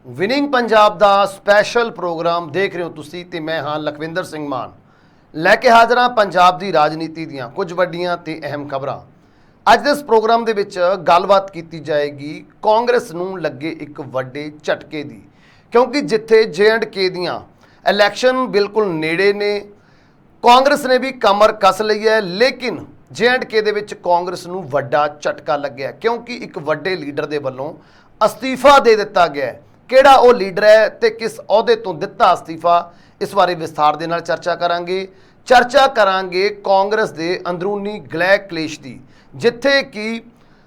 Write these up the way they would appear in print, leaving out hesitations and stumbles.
Winning Punjab ਦਾ special programme ਦੇਖ ਰਹੇ ਹੋ ਤੁਸੀਂ ਤੇ ਮੈਂ ਹਾਂ ਲਖਵਿੰਦਰ ਸਿੰਘ ਮਾਨ ਲੈ ਕੇ ਹਾਜ਼ਰ ਹਾਂ ਪੰਜਾਬ ਦੀ ਰਾਜਨੀਤੀ ਦੀਆਂ ਕੁਝ ਵੱਡੀਆਂ ਤੇ ਅਹਿਮ ਖਬਰਾਂ। ਅੱਜ ਦੇ ਇਸ ਪ੍ਰੋਗਰਾਮ ਦੇ ਵਿੱਚ ਗੱਲਬਾਤ ਕੀਤੀ ਜਾਏਗੀ ਕਾਂਗਰਸ ਨੂੰ ਲੱਗੇ ਇੱਕ ਵੱਡੇ ਝਟਕੇ ਦੀ, ਕਿਉਂਕਿ ਜਿੱਥੇ J&K ਦੀਆਂ ਇਲੈਕਸ਼ਨ ਬਿਲਕੁਲ ਨੇੜੇ ਨੇ, ਕਾਂਗਰਸ ਨੇ ਵੀ ਕਮਰ ਕੱਸ ਲਈ ਹੈ, ਲੇਕਿਨ J&K ਦੇ ਵਿੱਚ ਕਾਂਗਰਸ ਨੂੰ ਵੱਡਾ ਝਟਕਾ ਲੱਗਿਆ ਕਿਉਂਕਿ ਇੱਕ ਵੱਡੇ ਲੀਡਰ ਦੇ ਵੱਲੋਂ ਅਸਤੀਫਾ ਦੇ ਦਿੱਤਾ ਗਿਆ ਹੈ। ਕਿਹੜਾ ਉਹ ਲੀਡਰ ਹੈ ਤੇ ਕਿਸ ਅਹੁਦੇ ਤੋਂ ਦਿੱਤਾ ਅਸਤੀਫਾ, ਇਸ ਬਾਰੇ ਵਿਸਥਾਰ ਦੇ ਨਾਲ ਚਰਚਾ ਕਰਾਂਗੇ ਕਾਂਗਰਸ ਦੇ ਅੰਦਰੂਨੀ ਗਲੈ ਕਲੇਸ਼ ਦੀ, ਜਿੱਥੇ ਕਿ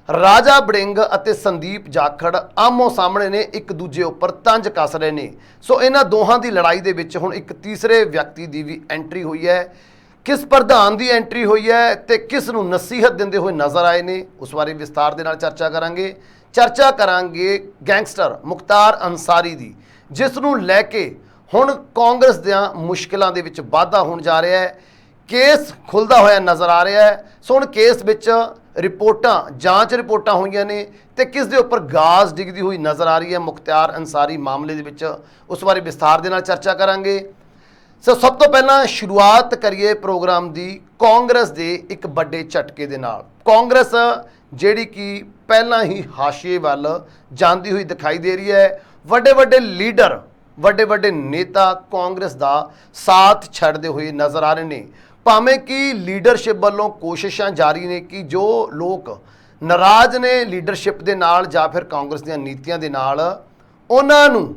ਰਾਜਾ ਵੜਿੰਗ ਅਤੇ ਸੰਦੀਪ ਜਾਖੜ ਆਮੋ ਸਾਹਮਣੇ ਨੇ, ਇੱਕ ਦੂਜੇ ਉੱਪਰ ਤੰਜ ਕੱਸ ਰਹੇ ਨੇ। ਸੋ ਇਹਨਾਂ ਦੋਹਾਂ ਦੀ ਲੜਾਈ ਦੇ ਵਿੱਚ ਹੁਣ ਇੱਕ ਤੀਸਰੇ ਵਿਅਕਤੀ ਦੀ ਵੀ ਐਂਟਰੀ ਹੋਈ ਹੈ। ਕਿਸ ਪ੍ਰਧਾਨ ਦੀ ਐਂਟਰੀ ਹੋਈ ਹੈ ਤੇ ਕਿਸ ਨੂੰ ਨਸੀਹਤ ਦਿੰਦੇ ਹੋਏ ਨਜ਼ਰ ਆਏ ਨੇ, ਉਸ ਬਾਰੇ ਵਿਸਥਾਰ ਦੇ ਨਾਲ ਚਰਚਾ ਕਰਾਂਗੇ ਗੈਂਗਸਟਰ ਮੁਖਤਾਰ ਅੰਸਾਰੀ ਦੀ, ਜਿਸ ਨੂੰ ਲੈ ਕੇ ਹੁਣ ਕਾਂਗਰਸ ਦੀਆਂ ਮੁਸ਼ਕਿਲਾਂ ਦੇ ਵਿੱਚ ਵਾਧਾ ਹੋਣ ਜਾ ਰਿਹਾ ਹੈ। ਕੇਸ ਖੁੱਲਦਾ ਹੋਇਆ ਨਜ਼ਰ ਆ ਰਿਹਾ ਹੈ। ਸੋ ਹੁਣ ਕੇਸ ਵਿੱਚ ਜਾਂਚ ਰਿਪੋਰਟਾਂ ਹੋਈਆਂ ਨੇ ਤੇ ਕਿਸ ਦੇ ਉੱਪਰ ਗਾਜ਼ ਡਿੱਗਦੀ ਹੋਈ ਨਜ਼ਰ ਆ ਰਹੀ ਹੈ ਮੁਖਤਾਰ ਅੰਸਾਰੀ ਮਾਮਲੇ ਦੇ ਵਿੱਚ, ਉਸ ਬਾਰੇ ਵਿਸਥਾਰ ਦੇ ਨਾਲ ਚਰਚਾ ਕਰਾਂਗੇ। ਸਭ ਤੋਂ ਪਹਿਲਾਂ ਸ਼ੁਰੂਆਤ ਕਰੀਏ ਪ੍ਰੋਗਰਾਮ ਦੀ ਕਾਂਗਰਸ ਦੇ ਇੱਕ ਵੱਡੇ ਝਟਕੇ ਦੇ ਨਾਲ। ਕਾਂਗਰਸ ਜਿਹੜੀ ਕਿ ਪਹਿਲਾਂ ਹੀ ਹਾਸ਼ੀਏ ਵੱਲ ਜਾਂਦੀ ਹੋਈ ਦਿਖਾਈ ਦੇ ਰਹੀ ਹੈ। ਵੱਡੇ ਲੀਡਰ, ਵੱਡੇ ਨੇਤਾ ਕਾਂਗਰਸ ਦਾ ਸਾਥ ਛੱਡਦੇ ਹੋਏ ਨਜ਼ਰ ਆ ਰਹੇ ਨੇ, ਭਾਵੇਂ ਕਿ ਲੀਡਰਸ਼ਿਪ ਵੱਲੋਂ ਕੋਸ਼ਿਸ਼ਾਂ ਜਾਰੀ ਨੇ ਕਿ ਜੋ ਲੋਕ ਨਾਰਾਜ਼ ਨੇ ਲੀਡਰਸ਼ਿਪ ਦੇ ਨਾਲ ਜਾਂ ਫਿਰ ਕਾਂਗਰਸ ਦੀਆਂ ਨੀਤੀਆਂ ਦੇ ਨਾਲ, ਉਹਨਾਂ ਨੂੰ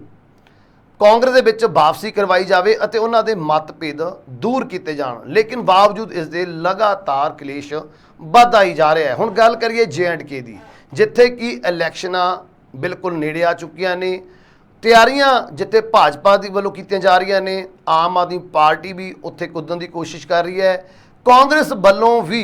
ਕਾਂਗਰਸ ਦੇ ਵਿੱਚ ਵਾਪਸੀ ਕਰਵਾਈ ਜਾਵੇ ਅਤੇ ਉਹਨਾਂ ਦੇ ਮਤਭੇਦ ਦੂਰ ਕੀਤੇ ਜਾਣ, ਲੇਕਿਨ ਬਾਵਜੂਦ ਇਸ ਦੇ ਲਗਾਤਾਰ ਕਲੇਸ਼ ਵੱਧਦਾ ਹੀ ਜਾ ਰਿਹਾ ਹੈ। ਹੁਣ ਗੱਲ ਕਰੀਏ J&K ਦੀ, ਜਿੱਥੇ ਕਿ ਇਲੈਕਸ਼ਨਾਂ ਬਿਲਕੁਲ ਨੇੜੇ ਆ ਚੁੱਕੀਆਂ ਨੇ। ਤਿਆਰੀਆਂ ਜਿੱਥੇ ਭਾਜਪਾ ਦੀ ਵੱਲੋਂ ਕੀਤੀਆਂ ਜਾ ਰਹੀਆਂ ਨੇ, ਆਮ ਆਦਮੀ ਪਾਰਟੀ ਵੀ ਉੱਥੇ ਕੁੱਦਣ ਦੀ ਕੋਸ਼ਿਸ਼ ਕਰ ਰਹੀ ਹੈ। ਕਾਂਗਰਸ ਵੱਲੋਂ ਵੀ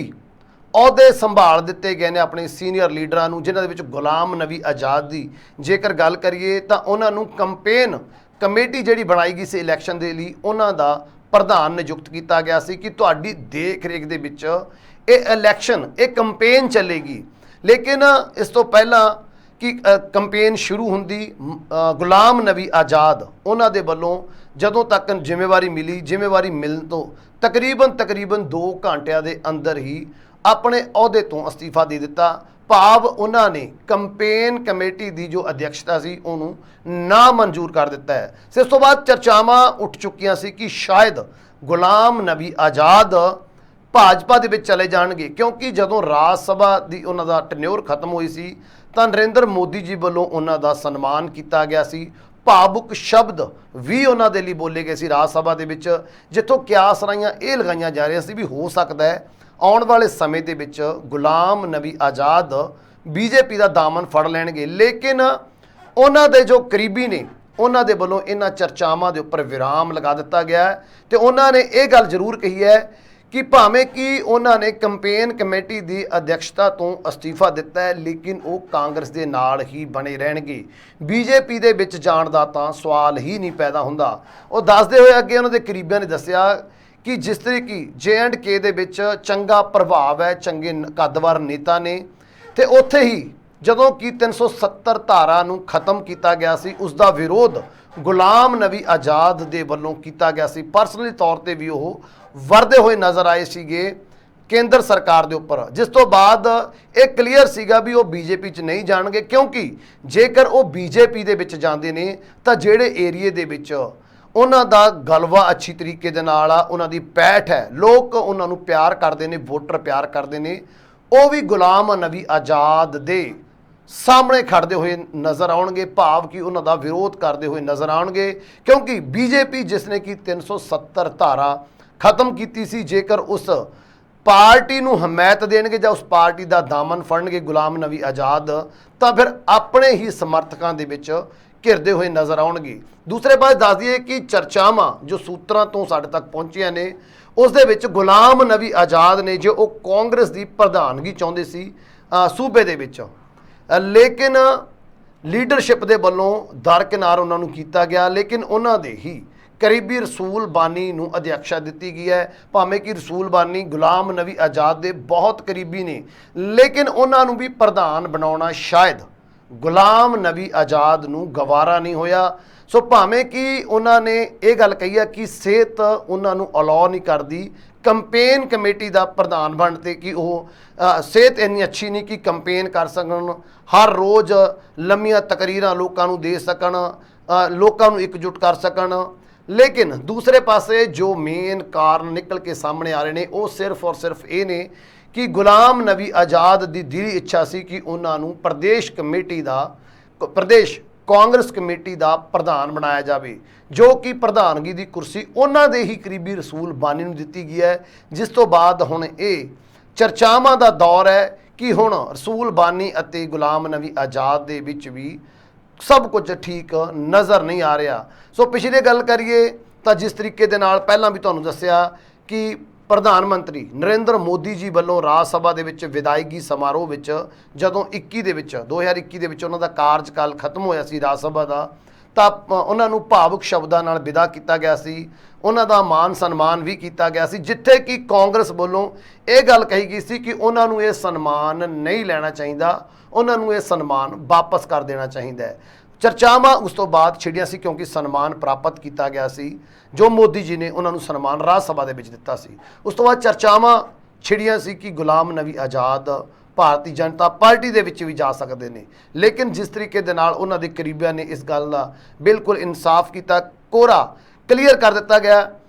ਅਹੁਦੇ ਸੰਭਾਲ ਦਿੱਤੇ ਗਏ ਨੇ ਆਪਣੇ ਸੀਨੀਅਰ ਲੀਡਰਾਂ ਨੂੰ, ਜਿਨ੍ਹਾਂ ਦੇ ਵਿੱਚ ਗੁਲਾਮ ਨਬੀ ਆਜ਼ਾਦ ਦੀ ਜੇਕਰ ਗੱਲ ਕਰੀਏ ਤਾਂ ਉਹਨਾਂ ਨੂੰ ਕੰਪੇਨ ਕਮੇਟੀ ਜਿਹੜੀ ਬਣਾਈ ਗਈ ਸੀ ਇਲੈਕਸ਼ਨ ਦੇ ਲਈ, ਉਹਨਾਂ ਦਾ ਪ੍ਰਧਾਨ ਨਿਯੁਕਤ ਕੀਤਾ ਗਿਆ ਸੀ ਕਿ ਤੁਹਾਡੀ ਦੇਖ ਰੇਖ ਦੇ ਵਿੱਚ ਇਹ ਇਲੈਕਸ਼ਨ, ਇਹ ਕੰਪੇਨ ਚੱਲੇਗੀ। ਲੇਕਿਨ ਇਸ ਤੋਂ ਪਹਿਲਾਂ ਕਿ ਕੰਪੇਨ ਸ਼ੁਰੂ ਹੁੰਦੀ, ਗੁਲਾਮ ਨਬੀ ਆਜ਼ਾਦ ਉਹਨਾਂ ਦੇ ਵੱਲੋਂ ਜਦੋਂ ਤੱਕ ਜ਼ਿੰਮੇਵਾਰੀ ਮਿਲਣ ਤੋਂ ਤਕਰੀਬਨ 2 ਘੰਟਿਆਂ ਦੇ ਅੰਦਰ ਹੀ ਆਪਣੇ ਅਹੁਦੇ ਤੋਂ ਅਸਤੀਫਾ ਦੇ ਦਿੱਤਾ। ਭਾਵ ਉਹਨਾਂ ਨੇ ਕੰਪੇਨ ਕਮੇਟੀ ਦੀ ਜੋ ਅਧਿਕਸ਼ਤਾ ਸੀ ਉਹਨੂੰ ਨਾ ਮਨਜ਼ੂਰ ਕਰ ਦਿੱਤਾ ਹੈ। ਇਸ ਤੋਂ ਬਾਅਦ ਚਰਚਾਵਾਂ ਉੱਠ ਚੁੱਕੀਆਂ ਸੀ ਕਿ ਸ਼ਾਇਦ ਗੁਲਾਮ ਨਬੀ ਆਜ਼ਾਦ ਭਾਜਪਾ ਦੇ ਵਿੱਚ ਚਲੇ ਜਾਣਗੇ, ਕਿਉਂਕਿ ਜਦੋਂ ਰਾਜ ਸਭਾ ਦੀ ਉਹਨਾਂ ਦਾ ਟੈਨਿਓਰ ਖਤਮ ਹੋਈ ਸੀ ਤਾਂ ਨਰਿੰਦਰ ਮੋਦੀ ਜੀ ਵੱਲੋਂ ਉਹਨਾਂ ਦਾ ਸਨਮਾਨ ਕੀਤਾ ਗਿਆ ਸੀ। ਭਾਵੁਕ ਸ਼ਬਦ ਵੀ ਉਹਨਾਂ ਦੇ ਲਈ ਬੋਲੇ ਗਏ ਸੀ ਰਾਜ ਸਭਾ ਦੇ ਵਿੱਚ, ਜਿੱਥੋਂ ਕਿਆਸ ਰਾਈਆਂ ਇਹ ਲਗਾਈਆਂ ਜਾ ਰਹੀਆਂ ਸੀ ਵੀ ਹੋ ਸਕਦਾ ਹੈ ਆਉਣ ਵਾਲੇ ਸਮੇਂ ਦੇ ਵਿੱਚ ਗੁਲਾਮ ਨਬੀ ਆਜ਼ਾਦ BJP ਦਾ ਦਾਮਨ ਫੜ ਲੈਣਗੇ। ਲੇਕਿਨ ਉਹਨਾਂ ਦੇ ਜੋ ਕਰੀਬੀ ਨੇ, ਉਹਨਾਂ ਦੇ ਵੱਲੋਂ ਇਹਨਾਂ ਚਰਚਾਵਾਂ ਦੇ ਉੱਪਰ ਵਿਰਾਮ ਲਗਾ ਦਿੱਤਾ ਗਿਆ ਹੈ ਤੇ ਉਹਨਾਂ ਨੇ ਇਹ ਗੱਲ ਜ਼ਰੂਰ ਕਹੀ ਹੈ ਕਿ ਭਾਵੇਂ ਕਿ ਉਹਨਾਂ ਨੇ ਕੰਪੇਨ ਕਮੇਟੀ ਦੀ ਅਧਿਕਸ਼ਤਾ ਤੋਂ ਅਸਤੀਫਾ ਦਿੱਤਾ ਹੈ, ਲੇਕਿਨ ਉਹ ਕਾਂਗਰਸ ਦੇ ਨਾਲ ਹੀ ਬਣੇ ਰਹਿਣਗੇ। BJP ਦੇ ਵਿੱਚ ਜਾਣ ਦਾ ਤਾਂ ਸਵਾਲ ਹੀ ਨਹੀਂ ਪੈਦਾ ਹੁੰਦਾ। ਉਹ ਦੱਸਦੇ ਹੋਏ ਅੱਗੇ ਉਹਨਾਂ ਦੇ ਕਰੀਬੀਆਂ ਨੇ ਦੱਸਿਆ ਕਿ ਜਿਸ ਤਰੀਕੇ J&K ਦੇ ਵਿੱਚ ਚੰਗਾ ਪ੍ਰਭਾਵ ਹੈ, ਚੰਗੇ ਕੱਦਵਰ ਨੇਤਾ ਨੇ, ਤੇ ਉੱਥੇ ਹੀ ਜਦੋਂ ਕਿ 370 ਧਾਰਾ ਨੂੰ ਖਤਮ ਕੀਤਾ ਗਿਆ ਸੀ, ਉਸ ਦਾ ਵਿਰੋਧ ਗੁਲਾਮ ਨਬੀ ਆਜ਼ਾਦ ਦੇ ਵੱਲੋਂ ਕੀਤਾ ਗਿਆ ਸੀ। ਪਰਸਨਲੀ ਤੌਰ ਤੇ ਵੀ ਉਹ ਵਰਦੇ ਹੋਏ ਨਜ਼ਰ ਆਏ ਸੀਗੇ ਕੇਂਦਰ ਸਰਕਾਰ ਦੇ ਉੱਪਰ, ਜਿਸ ਤੋਂ ਬਾਅਦ ਇਹ ਕਲੀਅਰ ਸੀਗਾ ਵੀ ਉਹ BJP 'ਚ ਨਹੀਂ ਜਾਣਗੇ, ਕਿਉਂਕਿ ਜੇਕਰ ਉਹ BJP ਦੇ ਵਿੱਚ ਜਾਂਦੇ ਨੇ ਤਾਂ ਜਿਹੜੇ ਏਰੀਏ ਦੇ ਵਿੱਚ ਉਹਨਾਂ ਦਾ ਗਲਵਾ ਅੱਛੀ ਤਰੀਕੇ ਦੇ ਨਾਲ ਆ, ਉਹਨਾਂ ਦੀ ਪੈਠ ਹੈ, ਲੋਕ ਉਹਨਾਂ ਨੂੰ ਪਿਆਰ ਕਰਦੇ ਨੇ, ਵੋਟਰ ਪਿਆਰ ਕਰਦੇ ਨੇ, ਉਹ ਵੀ ਗੁਲਾਮ ਨਬੀ ਆਜ਼ਾਦ ਦੇ ਸਾਹਮਣੇ ਖੜਦੇ ਹੋਏ ਨਜ਼ਰ ਆਉਣਗੇ, ਭਾਵ ਕਿ ਉਹਨਾਂ ਦਾ ਵਿਰੋਧ ਕਰਦੇ ਹੋਏ ਨਜ਼ਰ ਆਉਣਗੇ। ਕਿਉਂਕਿ BJP ਜਿਸ ਨੇ ਕਿ 370 ਧਾਰਾ ਖਤਮ ਕੀਤੀ ਸੀ, ਜੇਕਰ ਉਸ ਪਾਰਟੀ ਨੂੰ ਹਮਾਇਤ ਦੇਣਗੇ ਜਾਂ ਉਸ ਪਾਰਟੀ ਦਾ ਦਾਮਨ ਫੜਨਗੇ ਗੁਲਾਮ ਨਬੀ ਆਜ਼ਾਦ, ਤਾਂ ਫਿਰ ਆਪਣੇ ਹੀ ਸਮਰਥਕਾਂ ਦੇ ਵਿੱਚ ਘਿਰਦੇ ਹੋਏ ਨਜ਼ਰ ਆਉਣਗੇ। ਦੂਸਰੇ ਪਾਸੇ ਦੱਸ ਦਈਏ ਕਿ ਚਰਚਾਵਾਂ ਜੋ ਸੂਤਰਾਂ ਤੋਂ ਸਾਡੇ ਤੱਕ ਪਹੁੰਚੀਆਂ ਨੇ, ਉਸ ਦੇ ਵਿੱਚ ਗੁਲਾਮ ਨਬੀ ਆਜ਼ਾਦ ਨੇ ਜੋ ਉਹ ਕਾਂਗਰਸ ਦੀ ਪ੍ਰਧਾਨਗੀ ਚਾਹੁੰਦੇ ਸੀ ਸੂਬੇ ਦੇ ਵਿੱਚ, ਲੇਕਿਨ ਲੀਡਰਸ਼ਿਪ ਦੇ ਵੱਲੋਂ ਦਰਕਿਨਾਰ ਉਹਨਾਂ ਨੂੰ ਕੀਤਾ ਗਿਆ। ਲੇਕਿਨ ਉਹਨਾਂ ਦੇ ਹੀ ਕਰੀਬੀ ਰਸੂਲ ਬਾਨੀ ਨੂੰ ਅਧਿਕਸ਼ਤਾ ਦਿੱਤੀ ਗਈ ਹੈ, ਭਾਵੇਂ ਕਿ ਰਸੂਲ ਬਾਨੀ ਗੁਲਾਮ ਨਬੀ ਆਜ਼ਾਦ ਦੇ ਬਹੁਤ ਕਰੀਬੀ ਨੇ, ਲੇਕਿਨ ਉਹਨਾਂ ਨੂੰ ਵੀ ਪ੍ਰਧਾਨ ਬਣਾਉਣਾ ਸ਼ਾਇਦ ਗੁਲਾਮ ਨਬੀ ਆਜ਼ਾਦ ਨੂੰ ਗਵਾਰਾ ਨਹੀਂ ਹੋਇਆ। ਸੋ ਭਾਵੇਂ ਕਿ ਉਹਨਾਂ ਨੇ ਇਹ ਗੱਲ ਕਹੀ ਹੈ ਕਿ ਸਿਹਤ ਉਹਨਾਂ ਨੂੰ ਅਲਾਉ ਨਹੀਂ ਕਰਦੀ ਕੰਪੇਨ ਕਮੇਟੀ ਦਾ ਪ੍ਰਧਾਨ ਬਣਨ 'ਤੇ, ਕਿ ਉਹ ਸਿਹਤ ਇੰਨੀ ਅੱਛੀ ਨਹੀਂ ਕਿ ਕੰਪੇਨ ਕਰ ਸਕਣ, ਹਰ ਰੋਜ਼ ਲੰਮੀਆਂ ਤਕਰੀਰਾਂ ਲੋਕਾਂ ਨੂੰ ਦੇ ਸਕਣ, ਲੋਕਾਂ ਨੂੰ ਇਕਜੁੱਟ ਕਰ ਸਕਣ। ਲੇਕਿਨ ਦੂਸਰੇ ਪਾਸੇ ਜੋ ਮੇਨ ਕਾਰਨ ਨਿਕਲ ਕੇ ਸਾਹਮਣੇ ਆ ਰਹੇ ਨੇ ਉਹ ਸਿਰਫ ਔਰ ਸਿਰਫ ਇਹ ਨੇ ਕਿ ਗੁਲਾਮ ਨਬੀ ਆਜ਼ਾਦ ਦੀ ਦਿਲੀ ਇੱਛਾ ਸੀ ਕਿ ਉਹਨਾਂ ਨੂੰ ਪ੍ਰਦੇਸ਼ ਪ੍ਰਦੇਸ਼ ਕਾਂਗਰਸ ਕਮੇਟੀ ਦਾ ਪ੍ਰਧਾਨ ਬਣਾਇਆ ਜਾਵੇ, ਜੋ ਕਿ ਪ੍ਰਧਾਨਗੀ ਦੀ ਕੁਰਸੀ ਉਹਨਾਂ ਦੇ ਹੀ ਕਰੀਬੀ ਰਸੂਲ ਬਾਨੀ ਨੂੰ ਦਿੱਤੀ ਗਈ ਹੈ। ਜਿਸ ਤੋਂ ਬਾਅਦ ਹੁਣ ਇਹ ਚਰਚਾਵਾਂ ਦਾ ਦੌਰ ਹੈ ਕਿ ਹੁਣ ਰਸੂਲ ਬਾਨੀ ਅਤੇ ਗੁਲਾਮ ਨਬੀ ਆਜ਼ਾਦ ਦੇ ਵਿੱਚ ਵੀ ਸਭ ਕੁਝ ਠੀਕ ਨਜ਼ਰ ਨਹੀਂ ਆ ਰਿਹਾ। ਸੋ ਪਿਛਲੇ ਗੱਲ ਕਰੀਏ ਤਾਂ ਜਿਸ ਤਰੀਕੇ ਦੇ ਨਾਲ ਪਹਿਲਾਂ ਵੀ ਤੁਹਾਨੂੰ ਦੱਸਿਆ ਕਿ ਪ੍ਰਧਾਨ ਮੰਤਰੀ ਨਰਿੰਦਰ ਮੋਦੀ ਜੀ ਵੱਲੋਂ ਰਾਜ ਸਭਾ ਦੇ ਵਿੱਚ ਵਿਦਾਇਗੀ ਸਮਾਰੋਹ ਵਿੱਚ ਜਦੋਂ 2021 ਦੇ ਵਿੱਚ ਉਹਨਾਂ ਦਾ ਕਾਰਜਕਾਲ ਖਤਮ ਹੋਇਆ ਸੀ ਰਾਜ ਸਭਾ ਦਾ, ਤਾਂ ਉਹਨਾਂ ਨੂੰ ਭਾਵੁਕ ਸ਼ਬਦਾਂ ਨਾਲ ਵਿਦਾ ਕੀਤਾ ਗਿਆ ਸੀ, ਉਹਨਾਂ ਦਾ ਮਾਨ ਸਨਮਾਨ ਵੀ ਕੀਤਾ ਗਿਆ ਸੀ, ਜਿੱਥੇ ਕਿ ਕਾਂਗਰਸ ਵੱਲੋਂ ਇਹ ਗੱਲ ਕਹੀ ਗਈ ਸੀ ਕਿ ਉਹਨਾਂ ਨੂੰ ਇਹ ਸਨਮਾਨ ਨਹੀਂ ਲੈਣਾ ਚਾਹੀਦਾ, ਉਹਨਾਂ ਨੂੰ ਇਹ ਸਨਮਾਨ ਵਾਪਸ ਕਰ ਦੇਣਾ ਚਾਹੀਦਾ ਹੈ। ਚਰਚਾਵਾਂ ਉਸ ਤੋਂ ਬਾਅਦ ਛਿੜੀਆਂ ਸੀ ਕਿਉਂਕਿ ਸਨਮਾਨ ਪ੍ਰਾਪਤ ਕੀਤਾ ਗਿਆ ਸੀ ਜੋ ਮੋਦੀ ਜੀ ਨੇ ਉਹਨਾਂ ਨੂੰ ਸਨਮਾਨ ਰਾਜ ਸਭਾ ਦੇ ਵਿੱਚ ਦਿੱਤਾ ਸੀ। ਉਸ ਤੋਂ ਬਾਅਦ ਚਰਚਾਵਾਂ ਛਿੜੀਆਂ ਸੀ ਕਿ ਗੁਲਾਮ ਨਬੀ ਆਜ਼ਾਦ ਭਾਰਤੀ ਜਨਤਾ ਪਾਰਟੀ ਦੇ ਵਿੱਚ ਵੀ ਜਾ ਸਕਦੇ ਨੇ, ਲੇਕਿਨ ਜਿਸ ਤਰੀਕੇ ਦੇ ਨਾਲ ਉਹਨਾਂ ਦੇ ਕਰੀਬੀਆਂ ਨੇ ਇਸ ਗੱਲ ਦਾ ਬਿਲਕੁਲ ਇਨਸਾਫ ਕੀਤਾ, ਕੋਰਾ ਕਲੀਅਰ ਕਰ ਦਿੱਤਾ ਗਿਆ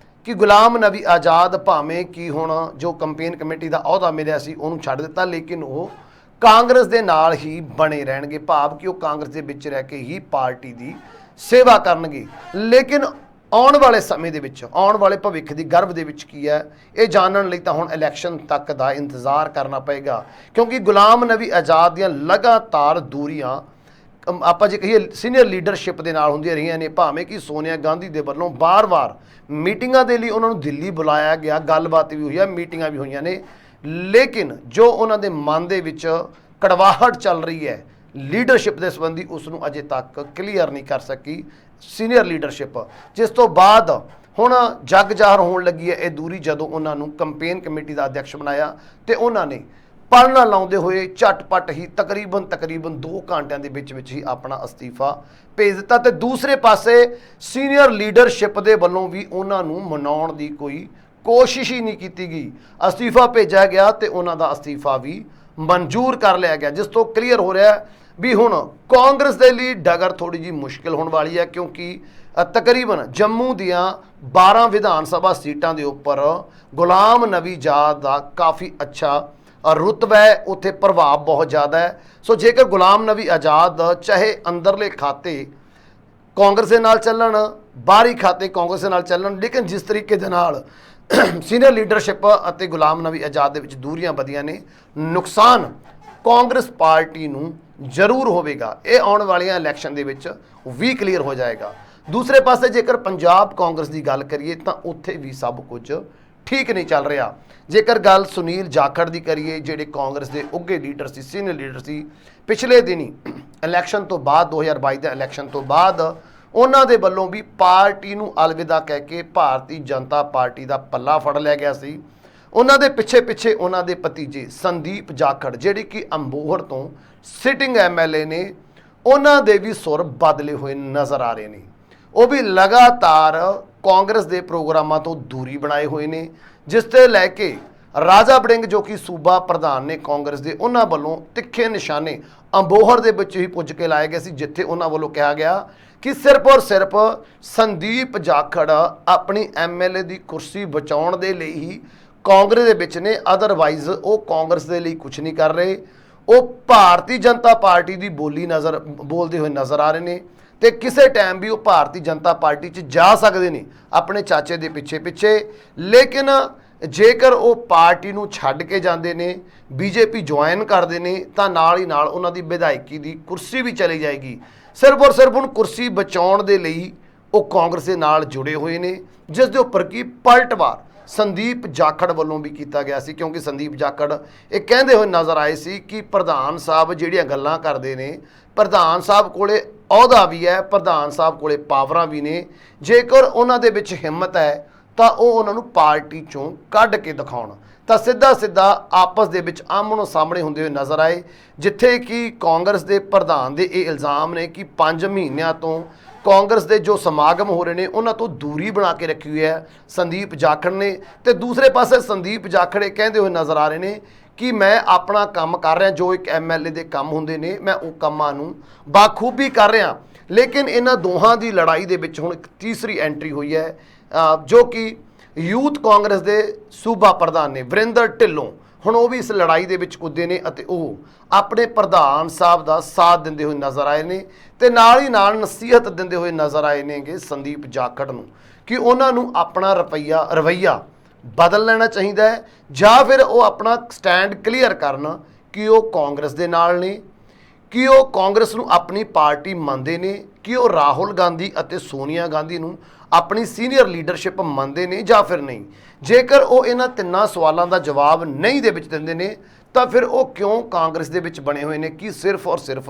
ਕਿ ਗੁਲਾਮ ਨਬੀ ਆਜ਼ਾਦ ਭਾਵੇਂ ਕਿ ਹੁਣ ਜੋ ਕੰਪੇਨ ਕਮੇਟੀ ਦਾ ਅਹੁਦਾ ਮਿਲਿਆ ਸੀ ਉਹਨੂੰ ਛੱਡ ਦਿੱਤਾ, ਲੇਕਿਨ ਉਹ ਕਾਂਗਰਸ ਦੇ ਨਾਲ ਹੀ ਬਣੇ ਰਹਿਣਗੇ, ਭਾਵ ਕਿ ਉਹ ਕਾਂਗਰਸ ਦੇ ਵਿੱਚ ਰਹਿ ਕੇ ਹੀ ਪਾਰਟੀ ਦੀ ਸੇਵਾ ਕਰਨਗੇ। ਲੇਕਿਨ ਆਉਣ ਵਾਲੇ ਸਮੇਂ ਦੇ ਵਿੱਚ, ਆਉਣ ਵਾਲੇ ਭਵਿੱਖ ਦੀ ਗਰਭ ਦੇ ਵਿੱਚ ਕੀ ਹੈ ਇਹ ਜਾਣਨ ਲਈ ਤਾਂ ਹੁਣ ਇਲੈਕਸ਼ਨ ਤੱਕ ਦਾ ਇੰਤਜ਼ਾਰ ਕਰਨਾ ਪਏਗਾ, ਕਿਉਂਕਿ ਗੁਲਾਮ ਨਬੀ ਆਜ਼ਾਦ ਦੀਆਂ ਲਗਾਤਾਰ ਦੂਰੀਆਂ ਆਪਾਂ ਜੇ ਕਹੀਏ ਸੀਨੀਅਰ ਲੀਡਰਸ਼ਿਪ ਦੇ ਨਾਲ ਹੁੰਦੀਆਂ ਰਹੀਆਂ ਨੇ। ਭਾਵੇਂ ਕਿ ਸੋਨੀਆ ਗਾਂਧੀ ਦੇ ਵੱਲੋਂ ਵਾਰ-ਵਾਰ ਮੀਟਿੰਗਾਂ ਦੇ ਲਈ ਉਹਨਾਂ ਨੂੰ ਦਿੱਲੀ ਬੁਲਾਇਆ ਗਿਆ, ਗੱਲਬਾਤ ਵੀ ਹੋਈ ਹੈ, ਮੀਟਿੰਗਾਂ ਵੀ ਹੋਈਆਂ ਨੇ, ਲੇਕਿਨ ਜੋ ਉਹਨਾਂ ਦੇ ਮਨ ਦੇ ਵਿੱਚ ਕੜਵਾਹਟ ਚੱਲ ਰਹੀ ਹੈ ਲੀਡਰਸ਼ਿਪ ਦੇ ਸੰਬੰਧੀ ਉਸ ਨੂੰ ਅਜੇ ਤੱਕ ਕਲੀਅਰ ਨਹੀਂ ਕਰ ਸਕੀ ਸੀਨੀਅਰ ਲੀਡਰਸ਼ਿਪ। ਜਿਸ ਤੋਂ ਬਾਅਦ ਹੁਣ ਜੱਗ ਜ਼ਾਹਰ ਹੋਣ ਲੱਗੀ ਹੈ ਇਹ ਦੂਰੀ ਜਦੋਂ ਉਹਨਾਂ ਨੂੰ ਕੰਪੇਨ ਕਮੇਟੀ ਦਾ ਅਧਿਕਸ਼ ਬਣਾਇਆ ਤੇ ਉਹਨਾਂ ਨੇ ਪੜਨਾ ਲਾਉਂਦੇ ਹੋਏ ਝਟਪਟ ਹੀ ਤਕਰੀਬਨ 2 ਘੰਟਿਆਂ ਦੇ ਵਿੱਚ ਹੀ ਆਪਣਾ ਅਸਤੀਫਾ ਭੇਜ ਦਿੱਤਾ। ਤੇ ਦੂਸਰੇ ਪਾਸੇ ਸੀਨੀਅਰ ਲੀਡਰਸ਼ਿਪ ਦੇ ਵੱਲੋਂ ਵੀ ਉਹਨਾਂ ਨੂੰ ਮਨਾਉਣ ਦੀ ਕੋਈ ਕੋਸ਼ਿਸ਼ ਹੀ ਨਹੀਂ ਕੀਤੀ ਗਈ, ਅਸਤੀਫਾ ਭੇਜਿਆ ਗਿਆ ਤੇ ਉਹਨਾਂ ਦਾ ਅਸਤੀਫਾ ਵੀ ਮਨਜ਼ੂਰ ਕਰ ਲਿਆ ਗਿਆ, ਜਿਸ ਤੋਂ ਕਲੀਅਰ ਹੋ ਰਿਹਾ ਵੀ ਹੁਣ ਕਾਂਗਰਸ ਦੇ ਲਈ ਡਗਰ ਥੋੜੀ ਜੀ ਮੁਸ਼ਕਿਲ ਹੋਣ ਵਾਲੀ ਹੈ, ਕਿਉਂਕਿ ਤਕਰੀਬਨ ਜੰਮੂ ਦੀਆਂ 12 ਵਿਧਾਨ ਸਭਾ ਸੀਟਾਂ ਦੇ ਉੱਪਰ ਗੁਲਾਮ ਨਬੀ ਆਜ਼ਾਦ ਦਾ ਕਾਫੀ ਅੱਛਾ ਰੁਤਬਾ ਹੈ, ਉੱਥੇ ਪ੍ਰਭਾਵ ਬਹੁਤ ਜ਼ਿਆਦਾ ਹੈ। ਸੋ ਜੇਕਰ ਗੁਲਾਮ ਨਬੀ ਆਜ਼ਾਦ ਚਾਹੇ ਅੰਦਰਲੇ ਖਾਤੇ ਕਾਂਗਰਸ ਦੇ ਨਾਲ ਚੱਲਣ, ਬਾਹਰੀ ਖਾਤੇ ਕਾਂਗਰਸ ਦੇ ਨਾਲ ਚੱਲਣ, ਲੇਕਿਨ ਜਿਸ ਤਰੀਕੇ ਦੇ ਨਾਲ ਸੀਨੀਅਰ ਲੀਡਰਸ਼ਿਪ ਅਤੇ ਗੁਲਾਮ ਨਬੀ ਆਜ਼ਾਦ ਦੇ ਵਿੱਚ ਦੂਰੀਆਂ ਵਧੀਆਂ ਨੇ, ਨੁਕਸਾਨ ਕਾਂਗਰਸ ਪਾਰਟੀ ਨੂੰ ਜ਼ਰੂਰ ਹੋਵੇਗਾ। ਇਹ ਆਉਣ ਵਾਲੀਆਂ ਇਲੈਕਸ਼ਨ ਦੇ ਵਿੱਚ ਵੀ ਕਲੀਅਰ ਹੋ ਜਾਏਗਾ। ਦੂਸਰੇ ਪਾਸੇ ਜੇਕਰ ਪੰਜਾਬ ਕਾਂਗਰਸ ਦੀ ਗੱਲ ਕਰੀਏ ਤਾਂ ਉੱਥੇ ਵੀ ਸਭ ਕੁਝ ਠੀਕ ਨਹੀਂ ਚੱਲ ਰਿਹਾ। ਜੇਕਰ ਗੱਲ ਸੁਨੀਲ ਜਾਖੜ ਦੀ ਕਰੀਏ, ਜਿਹੜੇ ਕਾਂਗਰਸ ਦੇ ਉੱਘੇ ਲੀਡਰ ਸੀ, ਸੀਨੀਅਰ ਲੀਡਰ ਸੀ, ਪਿਛਲੇ ਦਿਨੀ ਇਲੈਕਸ਼ਨ ਤੋਂ ਬਾਅਦ 2022 ਦੇ ਇਲੈਕਸ਼ਨ ਤੋਂ ਬਾਅਦ ਉਹਨਾਂ ਦੇ ਵੱਲੋਂ ਵੀ ਪਾਰਟੀ ਨੂੰ ਅਲਵਿਦਾ ਕਹਿ ਕੇ ਭਾਰਤੀ ਜਨਤਾ ਪਾਰਟੀ ਦਾ ਪੱਲਾ ਫੜ ਲਿਆ ਗਿਆ ਸੀ। ਉਹਨਾਂ ਦੇ ਪਿੱਛੇ ਉਹਨਾਂ ਦੇ ਭਤੀਜੇ ਸੰਦੀਪ ਜਾਖੜ, ਜਿਹੜੇ ਕਿ ਅੰਬੋਹਰ ਤੋਂ ਸਿਟਿੰਗ ਐਮਐਲਏ ਨੇ, ਉਹਨਾਂ ਦੇ ਵੀ ਸੁਰ ਬਦਲੇ ਹੋਏ ਨਜ਼ਰ ਆ ਰਹੇ ਨੇ। ਉਹ ਵੀ ਲਗਾਤਾਰ ਕਾਂਗਰਸ ਦੇ ਪ੍ਰੋਗਰਾਮਾਂ ਤੋਂ ਦੂਰੀ ਬਣਾਏ ਹੋਏ ਨੇ, ਜਿਸ ਤੇ ਲੈ ਕੇ ਰਾਜਾ ਵੜਿੰਗ ਜੋ ਕਿ ਸੂਬਾ ਪ੍ਰਧਾਨ ਨੇ ਕਾਂਗਰਸ ਦੇ, ਉਹਨਾਂ ਵੱਲੋਂ ਤਿੱਖੇ ਨਿਸ਼ਾਨੇ ਅੰਬੋਹਰ ਦੇ ਵਿੱਚ ਹੀ ਪੁੱਜ ਕੇ ਲਾਏ ਗਏ ਸੀ, ਜਿੱਥੇ ਉਹਨਾਂ ਵੱਲੋਂ ਕਿਹਾ ਗਿਆ ਕਿ ਸਿਰਫ ਔਰ ਸਿਰਫ ਸੰਦੀਪ ਜਾਖੜ ਆਪਣੀ ਐਮਐਲਏ ਦੀ ਕੁਰਸੀ ਬਚਾਉਣ ਦੇ ਲਈ ਹੀ ਕਾਂਗਰਸ ਦੇ ਵਿੱਚ ਨੇ, ਅਦਰਵਾਈਜ਼ ਉਹ ਕਾਂਗਰਸ ਦੇ ਲਈ ਕੁਝ ਨਹੀਂ ਕਰ ਰਹੇ। ਉਹ ਭਾਰਤੀ ਜਨਤਾ ਪਾਰਟੀ ਦੀ ਬੋਲਦੇ ਹੋਏ ਨਜ਼ਰ ਆ ਰਹੇ ਨੇ ਤੇ ਕਿਸੇ ਟਾਈਮ ਵੀ ਉਹ ਭਾਰਤੀ ਜਨਤਾ ਪਾਰਟੀ 'ਚ ਜਾ ਸਕਦੇ ਨੇ ਆਪਣੇ ਚਾਚੇ ਦੇ ਪਿੱਛੇ। ਲੇਕਿਨ ਜੇਕਰ ਉਹ ਪਾਰਟੀ ਨੂੰ ਛੱਡ ਕੇ ਜਾਂਦੇ ਨੇ, ਬੀਜੇਪੀ ਜੁਆਇਨ ਕਰਦੇ ਨੇ, ਤਾਂ ਨਾਲ ਹੀ ਨਾਲ ਉਹਨਾਂ ਦੀ ਵਿਧਾਇਕੀ ਦੀ ਕੁਰਸੀ ਵੀ ਚਲੀ ਜਾਏਗੀ। ਸਿਰਫ ਔਰ ਸਿਰਫ ਹੁਣ ਕੁਰਸੀ ਬਚਾਉਣ ਦੇ ਲਈ ਉਹ ਕਾਂਗਰਸ ਦੇ ਨਾਲ ਜੁੜੇ ਹੋਏ ਨੇ, ਜਿਸ ਦੇ ਉੱਪਰ ਕੀ ਪਲਟਵਾਰ ਸੰਦੀਪ ਜਾਖੜ ਵੱਲੋਂ ਵੀ ਕੀਤਾ ਗਿਆ ਸੀ, ਕਿਉਂਕਿ ਸੰਦੀਪ ਜਾਖੜ ਇਹ ਕਹਿੰਦੇ ਹੋਏ ਨਜ਼ਰ ਆਏ ਸੀ ਕਿ ਪ੍ਰਧਾਨ ਸਾਹਿਬ ਜਿਹੜੀਆਂ ਗੱਲਾਂ ਕਰਦੇ ਨੇ, ਪ੍ਰਧਾਨ ਸਾਹਿਬ ਕੋਲੇ ਅਹੁਦਾ ਵੀ ਹੈ, ਪ੍ਰਧਾਨ ਸਾਹਿਬ ਕੋਲੇ ਪਾਵਰਾਂ ਵੀ ਨੇ, ਜੇਕਰ ਉਹਨਾਂ ਦੇ ਵਿੱਚ ਹਿੰਮਤ ਹੈ ਤਾਂ ਉਹ ਉਹਨਾਂ ਨੂੰ ਪਾਰਟੀ ਚੋਂ ਕੱਢ ਕੇ ਦਿਖਾਉਣ। ਤਾਂ ਸਿੱਧਾ ਸਿੱਧਾ ਆਪਸ ਦੇ ਵਿੱਚ ਆਮਣੋ ਸਾਹਮਣੇ ਹੁੰਦੇ ਹੋਏ ਨਜ਼ਰ ਆਏ, ਜਿੱਥੇ ਕਿ ਕਾਂਗਰਸ ਦੇ ਪ੍ਰਧਾਨ ਦੇ ਇਹ ਇਲਜ਼ਾਮ ਨੇ ਕਿ 5 ਮਹੀਨਿਆਂ ਤੋਂ ਕਾਂਗਰਸ ਦੇ ਜੋ ਸਮਾਗਮ ਹੋ ਰਹੇ ਨੇ ਉਹਨਾਂ ਤੋਂ ਦੂਰੀ ਬਣਾ ਕੇ ਰੱਖੀ ਹੋਈ ਹੈ ਸੰਦੀਪ ਜਾਖੜ ਨੇ। ਤੇ ਦੂਸਰੇ ਪਾਸੇ ਸੰਦੀਪ ਜਾਖੜ ਇਹ ਕਹਿੰਦੇ ਹੋਏ ਨਜ਼ਰ ਆ ਰਹੇ ਨੇ ਕਿ ਮੈਂ ਆਪਣਾ ਕੰਮ ਕਰ ਰਿਹਾ, ਜੋ ਇੱਕ MLA ਦੇ ਕੰਮ ਹੁੰਦੇ ਨੇ ਮੈਂ ਉਹ ਕੰਮਾਂ ਨੂੰ ਬਾਖੂਬੀ ਕਰ ਰਿਹਾ। ਲੇਕਿਨ ਇਹਨਾਂ ਦੋਹਾਂ ਦੀ ਲੜਾਈ ਦੇ ਵਿੱਚ ਹੁਣ ਇੱਕ ਤੀਸਰੀ ਐਂਟਰੀ ਹੋਈ ਹੈ, ਜੋ ਕਿ ਯੂਥ ਕਾਂਗਰਸ ਦੇ ਸੂਬਾ ਪ੍ਰਧਾਨ ਨੇ ਵਰਿੰਦਰ ਢਿੱਲੋਂ। ਹੁਣ ਉਹ ਵੀ ਇਸ ਲੜਾਈ ਦੇ ਵਿੱਚ ਕੁੱਦੇ ਨੇ ਅਤੇ ਉਹ ਆਪਣੇ ਪ੍ਰਧਾਨ ਸਾਹਿਬ ਦਾ ਸਾਥ ਦਿੰਦੇ ਹੋਏ ਨਜ਼ਰ ਆਏ ਨੇ ਤੇ ਨਾਲ ਹੀ ਨਾਲ ਨਸੀਹਤ ਦਿੰਦੇ ਹੋਏ ਨਜ਼ਰ ਆਏ ਨੇਗੇ ਸੰਦੀਪ ਜਾਖੜ ਨੂੰ ਕਿ ਉਹਨਾਂ ਨੂੰ ਆਪਣਾ ਰਵੱਈਆ ਬਦਲ ਲੈਣਾ ਚਾਹੀਦਾ ਹੈ, ਜਾਂ ਫਿਰ ਉਹ ਆਪਣਾ ਸਟੈਂਡ ਕਲੀਅਰ ਕਰਨ ਕਿ ਉਹ ਕਾਂਗਰਸ ਦੇ ਨਾਲ ਨੇ, ਕਿ ਉਹ ਕਾਂਗਰਸ ਨੂੰ ਆਪਣੀ ਪਾਰਟੀ ਮੰਨਦੇ ਨੇ, ਕਿ ਉਹ ਰਾਹੁਲ ਗਾਂਧੀ ਅਤੇ ਸੋਨੀਆ ਗਾਂਧੀ ਨੂੰ ਆਪਣੀ ਸੀਨੀਅਰ ਲੀਡਰਸ਼ਿਪ ਮੰਨਦੇ ਨੇ ਜਾਂ ਫਿਰ ਨਹੀਂ। ਜੇਕਰ ਉਹ ਇਹਨਾਂ ਤਿੰਨਾਂ ਸਵਾਲਾਂ ਦਾ ਜਵਾਬ ਨਹੀਂ ਦੇ ਵਿੱਚ ਦਿੰਦੇ ਨੇ ਤਾਂ ਫਿਰ ਉਹ ਕਿਉਂ ਕਾਂਗਰਸ ਦੇ ਵਿੱਚ ਬਣੇ ਹੋਏ ਨੇ? ਕਿ ਸਿਰਫ ਔਰ ਸਿਰਫ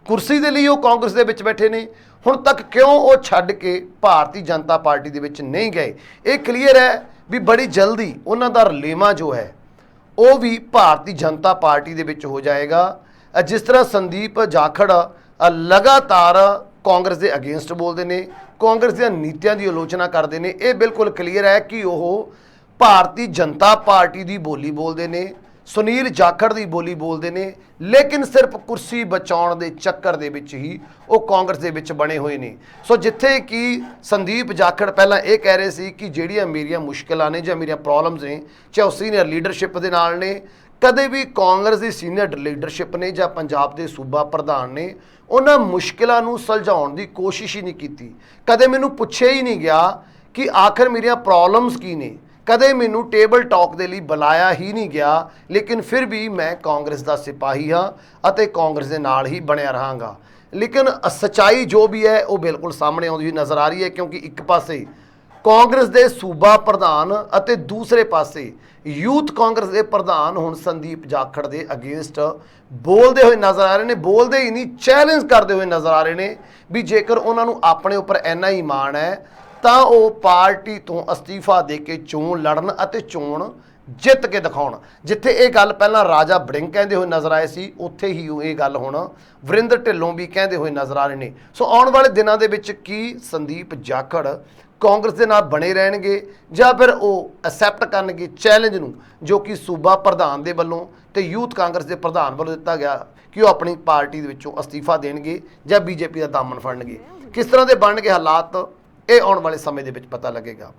ਕੁਰਸੀ ਦੇ ਲਈ ਉਹ ਕਾਂਗਰਸ ਦੇ ਵਿੱਚ ਬੈਠੇ ਨੇ? ਹੁਣ ਤੱਕ ਕਿਉਂ ਉਹ ਛੱਡ ਕੇ ਭਾਰਤੀ ਜਨਤਾ ਪਾਰਟੀ ਦੇ ਵਿੱਚ ਨਹੀਂ ਗਏ? ਇਹ ਕਲੀਅਰ ਹੈ ਵੀ ਬੜੀ ਜਲਦੀ ਉਹਨਾਂ ਦਾ ਰਲੇਵਾਂ ਜੋ ਹੈ ਉਹ ਵੀ ਭਾਰਤੀ ਜਨਤਾ ਪਾਰਟੀ ਦੇ ਵਿੱਚ ਹੋ ਜਾਏਗਾ। ਜਿਸ ਤਰ੍ਹਾਂ ਸੰਦੀਪ ਜਾਖੜ ਲਗਾਤਾਰ ਕਾਂਗਰਸ ਦੇ ਅਗੇਂਸਟ ਬੋਲਦੇ ਨੇ, ਕਾਂਗਰਸ ਦੀਆਂ ਨੀਤੀਆਂ ਦੀ ਆਲੋਚਨਾ ਕਰਦੇ ਨੇ, ਇਹ ਬਿਲਕੁਲ ਕਲੀਅਰ ਹੈ ਕਿ ਉਹ ਭਾਰਤੀ ਜਨਤਾ ਪਾਰਟੀ ਦੀ ਬੋਲੀ ਬੋਲਦੇ ਨੇ, ਸੁਨੀਲ ਜਾਖੜ ਦੀ ਬੋਲੀ ਬੋਲਦੇ ਨੇ, ਲੇਕਿਨ ਸਿਰਫ ਕੁਰਸੀ ਬਚਾਉਣ ਦੇ ਚੱਕਰ ਦੇ ਵਿੱਚ ਹੀ ਉਹ ਕਾਂਗਰਸ ਦੇ ਵਿੱਚ ਬਣੇ ਹੋਏ ਨੇ। ਸੋ ਜਿੱਥੇ ਕਿ ਸੰਦੀਪ ਜਾਖੜ ਪਹਿਲਾਂ ਇਹ ਕਹਿ ਰਹੇ ਸੀ ਕਿ ਜਿਹੜੀਆਂ ਮੇਰੀਆਂ ਮੁਸ਼ਕਿਲਾਂ ਨੇ ਜਾਂ ਮੇਰੀਆਂ ਪ੍ਰੋਬਲਮਸ ਨੇ, ਚਾਹੇ ਉਹ ਸੀਨੀਅਰ ਲੀਡਰਸ਼ਿਪ ਦੇ ਨਾਲ ਨੇ, ਕਦੇ ਵੀ ਕਾਂਗਰਸ ਦੀ ਸੀਨੀਅਰ ਲੀਡਰਸ਼ਿਪ ਨੇ ਜਾਂ ਪੰਜਾਬ ਦੇ ਸੂਬਾ ਪ੍ਰਧਾਨ ਨੇ ਉਹਨਾਂ ਮੁਸ਼ਕਿਲਾਂ ਨੂੰ ਸੁਲਝਾਉਣ ਦੀ ਕੋਸ਼ਿਸ਼ ਹੀ ਨਹੀਂ ਕੀਤੀ। ਕਦੇ ਮੈਨੂੰ ਪੁੱਛਿਆ ਹੀ ਨਹੀਂ ਗਿਆ ਕਿ ਆਖਰ ਮੇਰੀਆਂ ਪ੍ਰੋਬਲਮਸ ਕੀ ਨੇ, ਕਦੇ ਮੈਨੂੰ ਟੇਬਲ ਟਾਕ ਦੇ ਲਈ ਬੁਲਾਇਆ ਹੀ ਨਹੀਂ ਗਿਆ। ਲੇਕਿਨ ਫਿਰ ਵੀ ਮੈਂ ਕਾਂਗਰਸ ਦਾ ਸਿਪਾਹੀ ਹਾਂ ਅਤੇ ਕਾਂਗਰਸ ਦੇ ਨਾਲ ਹੀ ਬਣਿਆ ਰਹਾਂਗਾ। ਲੇਕਿਨ ਸੱਚਾਈ ਜੋ ਵੀ ਹੈ ਉਹ ਬਿਲਕੁਲ ਸਾਹਮਣੇ ਆਉਂਦੀ ਹੋਈ ਨਜ਼ਰ ਆ ਰਹੀ ਹੈ, ਕਿਉਂਕਿ ਇੱਕ ਪਾਸੇ ਕਾਂਗਰਸ ਦੇ ਸੂਬਾ ਪ੍ਰਧਾਨ ਅਤੇ ਦੂਸਰੇ ਪਾਸੇ ਯੂਥ ਕਾਂਗਰਸ ਦੇ ਪ੍ਰਧਾਨ ਹੁਣ ਸੰਦੀਪ ਜਾਖੜ ਦੇ ਅਗੇਂਸਟ ਬੋਲਦੇ ਹੋਏ ਨਜ਼ਰ ਆ ਰਹੇ ਨੇ। ਬੋਲਦੇ ਹੀ ਨਹੀਂ, ਚੈਲੰਜ ਕਰਦੇ ਹੋਏ ਨਜ਼ਰ ਆ ਰਹੇ ਨੇ ਵੀ ਜੇਕਰ ਉਹਨਾਂ ਨੂੰ ਆਪਣੇ ਉੱਪਰ ਇੰਨਾ ਹੀ ਮਾਣ ਹੈ ਤਾਂ ਉਹ ਪਾਰਟੀ ਤੋਂ ਅਸਤੀਫਾ ਦੇ ਕੇ ਚੋਣ ਲੜਨ ਅਤੇ ਚੋਣ ਜਿੱਤ ਕੇ ਦਿਖਾਉਣ। ਜਿੱਥੇ ਇਹ ਗੱਲ ਪਹਿਲਾਂ ਰਾਜਾ ਵੜਿੰਗ ਕਹਿੰਦੇ ਹੋਏ ਨਜ਼ਰ ਆਏ ਸੀ, ਉੱਥੇ ਹੀ ਇਹ ਗੱਲ ਹੁਣ ਵਰਿੰਦਰ ਢਿੱਲੋਂ ਵੀ ਕਹਿੰਦੇ ਹੋਏ ਨਜ਼ਰ ਆ ਰਹੇ ਨੇ। ਸੋ ਆਉਣ ਵਾਲੇ ਦਿਨਾਂ ਦੇ ਵਿੱਚ ਕੀ ਸੰਦੀਪ ਜਾਖੜ ਕਾਂਗਰਸ ਦੇ ਨਾਲ ਬਣੇ ਰਹਿਣਗੇ ਜਾਂ ਫਿਰ ਉਹ ਐਕਸੈਪਟ ਕਰਨਗੇ ਚੈਲੰਜ ਨੂੰ ਜੋ ਕਿ ਸੂਬਾ ਪ੍ਰਧਾਨ ਦੇ ਵੱਲੋਂ ਤੇ ਯੂਥ ਕਾਂਗਰਸ ਦੇ ਪ੍ਰਧਾਨ ਵੱਲੋਂ ਦਿੱਤਾ ਗਿਆ ਕਿ ਉਹ ਆਪਣੀ ਪਾਰਟੀ ਦੇ ਵਿੱਚੋਂ ਅਸਤੀਫਾ ਦੇਣਗੇ ਜਾਂ ਬੀਜੇਪੀ ਦਾ ਦਾਮਨ ਫੜਨਗੇ? ਕਿਸ ਤਰ੍ਹਾਂ ਦੇ ਬਣਨਗੇ ਹਾਲਾਤ, ਇਹ ਆਉਣ ਵਾਲੇ ਸਮੇਂ ਦੇ ਵਿੱਚ ਪਤਾ ਲੱਗੇਗਾ।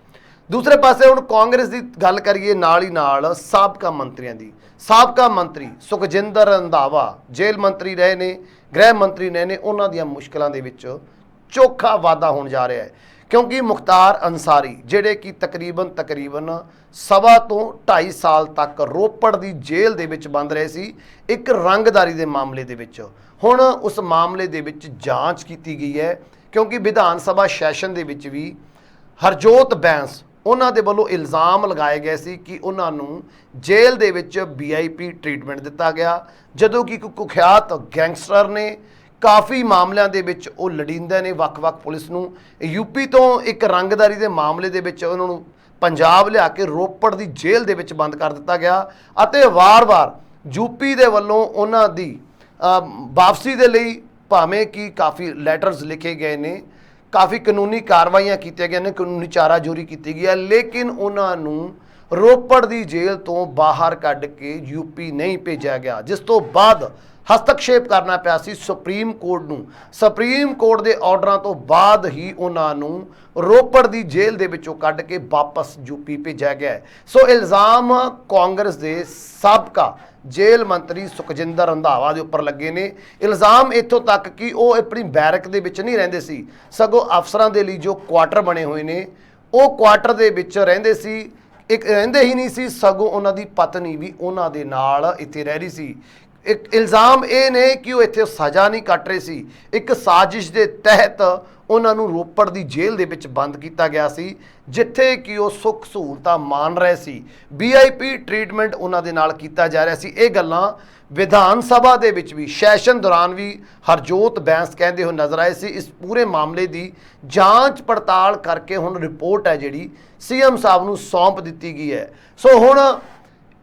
ਦੂਸਰੇ ਪਾਸੇ ਹੁਣ ਕਾਂਗਰਸ ਦੀ ਗੱਲ ਕਰੀਏ ਨਾਲ ਹੀ ਨਾਲ ਸਾਬਕਾ ਮੰਤਰੀਆਂ ਦੀ। ਸਾਬਕਾ ਮੰਤਰੀ ਸੁਖਜਿੰਦਰ ਰੰਧਾਵਾ ਜੇਲ੍ਹ ਮੰਤਰੀ ਰਹੇ ਨੇ, ਗ੍ਰਹਿ ਮੰਤਰੀ ਰਹੇ ਨੇ, ਉਹਨਾਂ ਦੀਆਂ ਮੁਸ਼ਕਲਾਂ ਦੇ ਵਿੱਚ ਚੋਖਾ ਵਾਧਾ ਹੋਣ ਜਾ ਰਿਹਾ ਹੈ, ਕਿਉਂਕਿ ਮੁਖਤਾਰ ਅੰਸਾਰੀ ਜਿਹੜੇ ਕਿ ਤਕਰੀਬਨ 1.25 ਤੋਂ 2.5 ਸਾਲ ਤੱਕ ਰੋਪੜ ਦੀ ਜੇਲ੍ਹ ਦੇ ਵਿੱਚ ਬੰਦ ਰਹੇ ਸੀ ਇੱਕ ਰੰਗਦਾਰੀ ਦੇ ਮਾਮਲੇ ਦੇ ਵਿੱਚ। ਹੁਣ ਉਸ ਮਾਮਲੇ ਦੇ ਵਿੱਚ ਜਾਂਚ ਕੀਤੀ ਗਈ ਹੈ, ਕਿਉਂਕਿ ਵਿਧਾਨ ਸਭਾ ਸੈਸ਼ਨ ਦੇ ਵਿੱਚ ਵੀ ਹਰਜੋਤ ਬੈਂਸ ਉਹਨਾਂ ਦੇ ਵੱਲੋਂ ਇਲਜ਼ਾਮ ਲਗਾਏ ਗਏ ਸੀ ਕਿ ਉਹਨਾਂ ਨੂੰ ਜੇਲ੍ਹ ਦੇ ਵਿੱਚ VIP ਟ੍ਰੀਟਮੈਂਟ ਦਿੱਤਾ ਗਿਆ, ਜਦੋਂ ਕਿ ਕੁਖਿਆਤ ਗੈਂਗਸਟਰ ਨੇ ਕਾਫੀ ਮਾਮਲਿਆਂ ਦੇ ਵਿੱਚ ਉਹ ਲੜਿੰਦੇ ਨੇ ਵੱਖ-ਵੱਖ ਪੁਲਿਸ ਨੂੰ। ਯੂਪੀ ਤੋਂ ਇੱਕ ਰੰਗਦਾਰੀ ਦੇ ਮਾਮਲੇ ਦੇ ਵਿੱਚ ਉਹਨਾਂ ਨੂੰ ਪੰਜਾਬ ਲਿਆ ਕੇ ਰੋਪੜ ਦੀ ਜੇਲ੍ਹ ਦੇ ਵਿੱਚ ਬੰਦ ਕਰ ਦਿੱਤਾ ਗਿਆ ਅਤੇ ਵਾਰ-ਵਾਰ ਯੂਪੀ ਦੇ ਵੱਲੋਂ ਉਹਨਾਂ ਦੀ ਵਾਪਸੀ ਦੇ ਲਈ ਭਾਵੇਂ ਕਿ ਕਾਫੀ ਲੈਟਰਸ ਲਿਖੇ ਗਏ ਨੇ, ਕਾਫੀ ਕਾਨੂੰਨੀ ਕਾਰਵਾਈਆਂ ਕੀਤੀਆਂ ਗਈਆਂ ਨੇ, ਕਾਨੂੰਨੀ ਚਾਰਾਜੋਰੀ ਕੀਤੀ ਗਈ ਹੈ, ਲੇਕਿਨ ਉਹਨਾਂ ਨੂੰ ਰੋਪੜ ਦੀ ਜੇਲ੍ਹ ਤੋਂ ਬਾਹਰ ਕੱਢ ਕੇ ਯੂਪੀ ਨਹੀਂ ਭੇਜਿਆ ਗਿਆ, ਜਿਸ ਤੋਂ ਬਾਅਦ ਹਸਤਕਸ਼ੇਪ ਕਰਨਾ ਪਿਆ ਸੀ ਸੁਪਰੀਮ ਕੋਰਟ ਨੂੰ। ਸੁਪਰੀਮ ਕੋਰਟ ਦੇ ਆਰਡਰਾਂ ਤੋਂ ਬਾਅਦ ਹੀ ਉਹਨਾਂ ਨੂੰ ਰੋਪੜ ਦੀ ਜੇਲ੍ਹ ਦੇ ਵਿੱਚੋਂ ਕੱਢ ਕੇ ਵਾਪਸ ਯੂਪੀ ਭੇਜਿਆ ਗਿਆ ਹੈ। ਸੋ ਇਲਜ਼ਾਮ ਕਾਂਗਰਸ ਦੇ ਸਾਬਕਾ ਜੇਲ੍ਹ ਮੰਤਰੀ ਸੁਖਜਿੰਦਰ ਰੰਧਾਵਾ ਦੇ ਉੱਪਰ ਲੱਗੇ ਨੇ। ਇਲਜ਼ਾਮ ਇੱਥੋਂ ਤੱਕ ਕਿ ਉਹ ਆਪਣੀ ਬੈਰਕ ਦੇ ਵਿੱਚ ਨਹੀਂ ਰਹਿੰਦੇ ਸੀ, ਸਗੋਂ ਅਫਸਰਾਂ ਦੇ ਲਈ ਜੋ ਕੁਆਟਰ ਬਣੇ ਹੋਏ ਨੇ ਉਹ ਕੁਆਟਰ ਦੇ ਵਿੱਚ ਰਹਿੰਦੇ ਸੀ। ਇੱਕ ਰਹਿੰਦੇ ਹੀ ਨਹੀਂ ਸੀ, ਸਗੋਂ ਉਹਨਾਂ ਦੀ ਪਤਨੀ ਵੀ ਉਹਨਾਂ ਦੇ ਨਾਲ ਇੱਥੇ ਰਹਿ ਰਹੀ ਸੀ। ਇੱਕ ਇਲਜ਼ਾਮ ਇਹ ਨੇ ਕਿ ਉਹ ਇੱਥੇ ਸਜ਼ਾ ਨਹੀਂ ਕੱਟ ਰਹੇ ਸੀ, ਇੱਕ ਸਾਜ਼ਿਸ਼ ਦੇ ਤਹਿਤ ਉਹਨਾਂ ਨੂੰ ਰੋਪੜ ਦੀ ਜੇਲ੍ਹ ਦੇ ਵਿੱਚ ਬੰਦ ਕੀਤਾ ਗਿਆ ਸੀ, ਜਿੱਥੇ ਕਿ ਉਹ ਸੁੱਖ ਸਹੂਲਤਾਂ ਮਾਣ ਰਹੇ ਸੀ, VIP ਟ੍ਰੀਟਮੈਂਟ ਉਹਨਾਂ ਦੇ ਨਾਲ ਕੀਤਾ ਜਾ ਰਿਹਾ ਸੀ। ਇਹ ਗੱਲਾਂ ਵਿਧਾਨ ਸਭਾ ਦੇ ਵਿੱਚ ਵੀ ਸੈਸ਼ਨ ਦੌਰਾਨ ਵੀ ਹਰਜੋਤ ਬੈਂਸ ਕਹਿੰਦੇ ਹੋਏ ਨਜ਼ਰ ਆਏ ਸੀ। ਇਸ ਪੂਰੇ ਮਾਮਲੇ ਦੀ ਜਾਂਚ ਪੜਤਾਲ ਕਰਕੇ ਹੁਣ ਰਿਪੋਰਟ ਹੈ ਜਿਹੜੀ CM ਸਾਹਿਬ ਨੂੰ ਸੌਂਪ ਦਿੱਤੀ ਗਈ ਹੈ। ਸੋ ਹੁਣ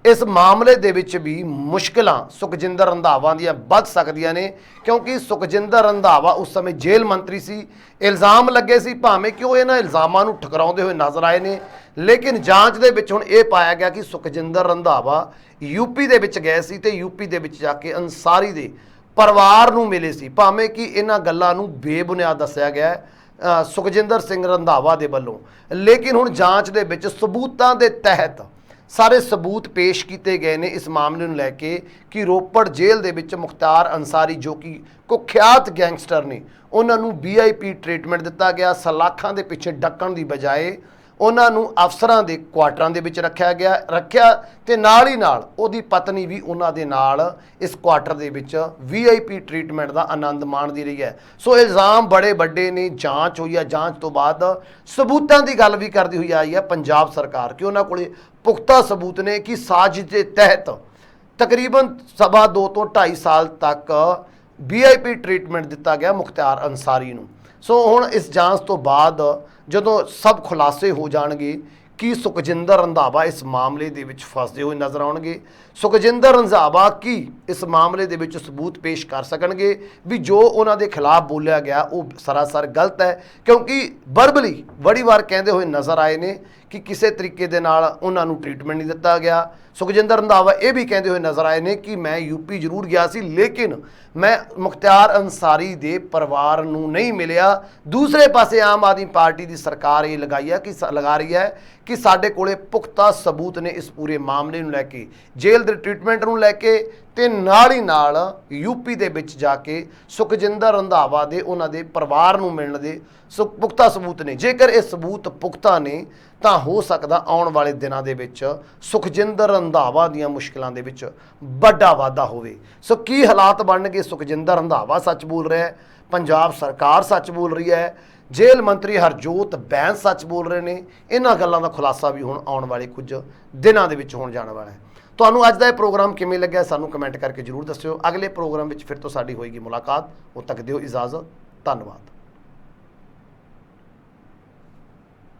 ਇਸ ਮਾਮਲੇ ਦੇ ਵਿੱਚ ਵੀ ਮੁਸ਼ਕਿਲਾਂ ਸੁਖਜਿੰਦਰ ਰੰਧਾਵਾ ਦੀਆਂ ਵੱਧ ਸਕਦੀਆਂ ਨੇ, ਕਿਉਂਕਿ ਸੁਖਜਿੰਦਰ ਰੰਧਾਵਾ ਉਸ ਸਮੇਂ ਜੇਲ੍ਹ ਮੰਤਰੀ ਸੀ। ਇਲਜ਼ਾਮ ਲੱਗੇ ਸੀ, ਭਾਵੇਂ ਕਿ ਉਹ ਇਹਨਾਂ ਇਲਜ਼ਾਮਾਂ ਨੂੰ ਠੁਕਰਾਉਂਦੇ ਹੋਏ ਨਜ਼ਰ ਆਏ ਨੇ, ਲੇਕਿਨ ਜਾਂਚ ਦੇ ਵਿੱਚ ਹੁਣ ਇਹ ਪਾਇਆ ਗਿਆ ਕਿ ਸੁਖਜਿੰਦਰ ਰੰਧਾਵਾ ਯੂਪੀ ਦੇ ਵਿੱਚ ਗਏ ਸੀ ਤੇ ਯੂਪੀ ਦੇ ਵਿੱਚ ਜਾ ਕੇ ਅੰਸਾਰੀ ਦੇ ਪਰਿਵਾਰ ਨੂੰ ਮਿਲੇ ਸੀ, ਭਾਵੇਂ ਕਿ ਇਹਨਾਂ ਗੱਲਾਂ ਨੂੰ ਬੇਬੁਨਿਆਦ ਦੱਸਿਆ ਗਿਆ ਹੈ ਸੁਖਜਿੰਦਰ ਸਿੰਘ ਰੰਧਾਵਾ ਦੇ ਵੱਲੋਂ। ਲੇਕਿਨ ਹੁਣ ਜਾਂਚ ਦੇ ਵਿੱਚ ਸਬੂਤਾਂ ਦੇ ਤਹਿਤ ਸਾਰੇ ਸਬੂਤ ਪੇਸ਼ ਕੀਤੇ ਗਏ ਨੇ ਇਸ ਮਾਮਲੇ ਨੂੰ ਲੈ ਕੇ ਕਿ ਰੋਪੜ ਜੇਲ੍ਹ ਦੇ ਵਿੱਚ ਮੁਖਤਾਰ ਅੰਸਾਰੀ ਜੋ ਕਿ ਕੁਖਿਆਤ ਗੈਂਗਸਟਰ ਨੇ, ਉਹਨਾਂ ਨੂੰ VIP ਟ੍ਰੀਟਮੈਂਟ ਦਿੱਤਾ ਗਿਆ। ਸਲਾਖਾਂ ਦੇ ਪਿੱਛੇ ਡੱਕਣ ਦੀ ਬਜਾਏ ਉਹਨਾਂ ਨੂੰ ਅਫਸਰਾਂ ਦੇ ਕੁਆਟਰਾਂ ਦੇ ਵਿੱਚ ਰੱਖਿਆ ਤੇ ਨਾਲ ਹੀ ਨਾਲ ਉਹਦੀ ਪਤਨੀ ਵੀ ਉਹਨਾਂ ਦੇ ਨਾਲ ਇਸ ਕੁਆਟਰ ਦੇ ਵਿੱਚ VIP ਟ੍ਰੀਟਮੈਂਟ ਦਾ ਆਨੰਦ ਮਾਣਦੀ ਰਹੀ ਹੈ। ਸੋ ਇਲਜ਼ਾਮ ਬੜੇ ਵੱਡੇ ਨੇ। ਜਾਂਚ ਹੋਈ ਹੈ, ਜਾਂਚ ਤੋਂ ਬਾਅਦ ਸਬੂਤਾਂ ਦੀ ਗੱਲ ਵੀ ਕਰਦੀ ਹੋਈ ਆਈ ਹੈ ਪੰਜਾਬ ਸਰਕਾਰ ਕਿ ਉਹਨਾਂ ਕੋਲੇ ਪੁਖਤਾ ਸਬੂਤ ਨੇ ਕਿ ਸਾਜ਼ਿਸ਼ ਦੇ ਤਹਿਤ ਤਕਰੀਬਨ 2.5 ਤੋਂ 2.5 ਸਾਲ ਤੱਕ VIP ਟ੍ਰੀਟਮੈਂਟ ਦਿੱਤਾ ਗਿਆ ਮੁਖਤਾਰ ਅੰਸਾਰੀ ਨੂੰ। ਸੋ ਹੁਣ ਇਸ ਜਾਂਚ ਤੋਂ ਬਾਅਦ ਜਦੋਂ ਸਭ ਖੁਲਾਸੇ ਹੋ ਜਾਣਗੇ ਕਿ ਸੁਖਜਿੰਦਰ ਰੰਧਾਵਾ ਇਸ ਮਾਮਲੇ ਦੇ ਵਿੱਚ ਫਸਦੇ ਹੋਏ ਨਜ਼ਰ ਆਉਣਗੇ, ਸੁਖਜਿੰਦਰ ਰੰਧਾਵਾ ਕੀ ਇਸ ਮਾਮਲੇ ਦੇ ਵਿੱਚ ਸਬੂਤ ਪੇਸ਼ ਕਰ ਸਕਣਗੇ ਵੀ ਜੋ ਉਹਨਾਂ ਦੇ ਖਿਲਾਫ ਬੋਲਿਆ ਗਿਆ ਉਹ ਸਰਾਸਰ ਗਲਤ ਹੈ, ਕਿਉਂਕਿ ਵਰਬਲੀ ਬੜੀ ਵਾਰ ਕਹਿੰਦੇ ਹੋਏ ਨਜ਼ਰ ਆਏ ਨੇ ਕਿ ਕਿਸੇ ਤਰੀਕੇ ਦੇ ਨਾਲ ਉਹਨਾਂ ਨੂੰ ਟ੍ਰੀਟਮੈਂਟ ਨਹੀਂ ਦਿੱਤਾ ਗਿਆ। ਸੁਖਜਿੰਦਰ ਰੰਧਾਵਾ ਇਹ ਵੀ ਕਹਿੰਦੇ ਹੋਏ ਨਜ਼ਰ ਆਏ ਨੇ ਕਿ ਮੈਂ ਯੂਪੀ ਜ਼ਰੂਰ ਗਿਆ ਸੀ, ਲੇਕਿਨ ਮੈਂ ਮੁਖਤਾਰ ਅੰਸਾਰੀ ਦੇ ਪਰਿਵਾਰ ਨੂੰ ਨਹੀਂ ਮਿਲਿਆ। ਦੂਸਰੇ ਪਾਸੇ ਆਮ ਆਦਮੀ ਪਾਰਟੀ ਦੀ ਸਰਕਾਰ ਇਹ ਲਗਾ ਰਹੀ ਹੈ ਕਿ ਸਾਡੇ ਕੋਲੇ ਪੁਖਤਾ ਸਬੂਤ ਨੇ ਇਸ ਪੂਰੇ ਮਾਮਲੇ ਨੂੰ ਲੈ ਕੇ, ਜੇਲ੍ਹ ਦੇ ਟ੍ਰੀਟਮੈਂਟ ਨੂੰ ਲੈ ਕੇ ਤੇ ਨਾਲ ਹੀ ਨਾਲ ਯੂਪੀ ਦੇ ਵਿੱਚ ਜਾ ਕੇ ਸੁਖਜਿੰਦਰ ਰੰਧਾਵਾ ਦੇ ਉਹਨਾਂ ਦੇ ਪਰਿਵਾਰ ਨੂੰ ਮਿਲਣ ਦੇ ਪੁਖਤਾ ਸਬੂਤ ਨੇ। ਜੇਕਰ ਇਹ ਸਬੂਤ ਪੁਖਤਾ ਨੇ ਤਾਂ ਹੋ ਸਕਦਾ ਆਉਣ ਵਾਲੇ ਦਿਨਾਂ ਦੇ ਵਿੱਚ ਸੁਖਜਿੰਦਰ ਰੰਧਾਵਾ ਦੀਆਂ ਮੁਸ਼ਕਿਲਾਂ ਦੇ ਵਿੱਚ ਵੱਡਾ ਵਾਧਾ ਹੋਵੇ। ਸੋ ਕੀ ਹਾਲਾਤ ਬਣਨਗੇ? ਸੁਖਜਿੰਦਰ ਰੰਧਾਵਾ ਸੱਚ ਬੋਲ ਰਿਹਾ ਹੈ, ਪੰਜਾਬ ਸਰਕਾਰ ਸੱਚ ਬੋਲ ਰਹੀ ਹੈ, ਜੇਲ੍ਹ ਮੰਤਰੀ ਹਰਜੋਤ ਬੈਂਸ ਸੱਚ ਬੋਲ ਰਹੇ ਨੇ। ਇਹਨਾਂ ਗੱਲਾਂ ਦਾ ਖੁਲਾਸਾ ਵੀ ਹੁਣ ਆਉਣ ਵਾਲੇ ਕੁਝ ਦਿਨਾਂ ਦੇ ਵਿੱਚ ਹੋਣ ਜਾਣ ਵਾਲਾ ਹੈ। ਤੁਹਾਨੂੰ ਅੱਜ ਦਾ ਇਹ ਪ੍ਰੋਗਰਾਮ ਕਿਵੇਂ ਲੱਗਿਆ ਸਾਨੂੰ ਕਮੈਂਟ ਕਰਕੇ ਜ਼ਰੂਰ ਦੱਸਿਓ। ਅਗਲੇ ਪ੍ਰੋਗਰਾਮ ਵਿੱਚ ਫਿਰ ਤੋਂ ਸਾਡੀ ਹੋਏਗੀ ਮੁਲਾਕਾਤ। ਉਦੋਂ ਤੱਕ ਦਿਓ ਇਜਾਜ਼ਤ। ਧੰਨਵਾਦ।